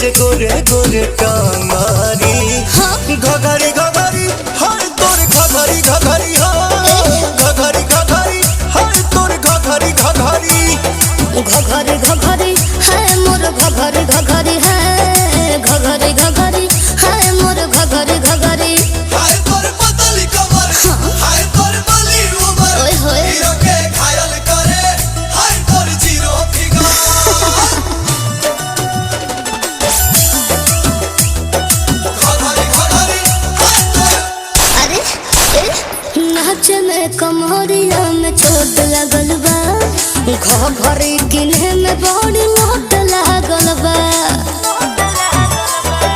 के गोरे गोरे टांगारी घघरी घघरी हर तोर घघरी घघरी घघरी घघरी हर तोर घघरी घघरी घघरी घघरी है मोर घघरी घघरी है घघरी घघरी है मोर घघरी घघरी हाय तोर पतली कमर हाय तोर बली उमर ओए होए हीरो के घायल करे हाय तोर जीरो फिगर नाच में कमरिया में चोट लगल बा घघरी किन्हे में बड़ी लोट लागल बा।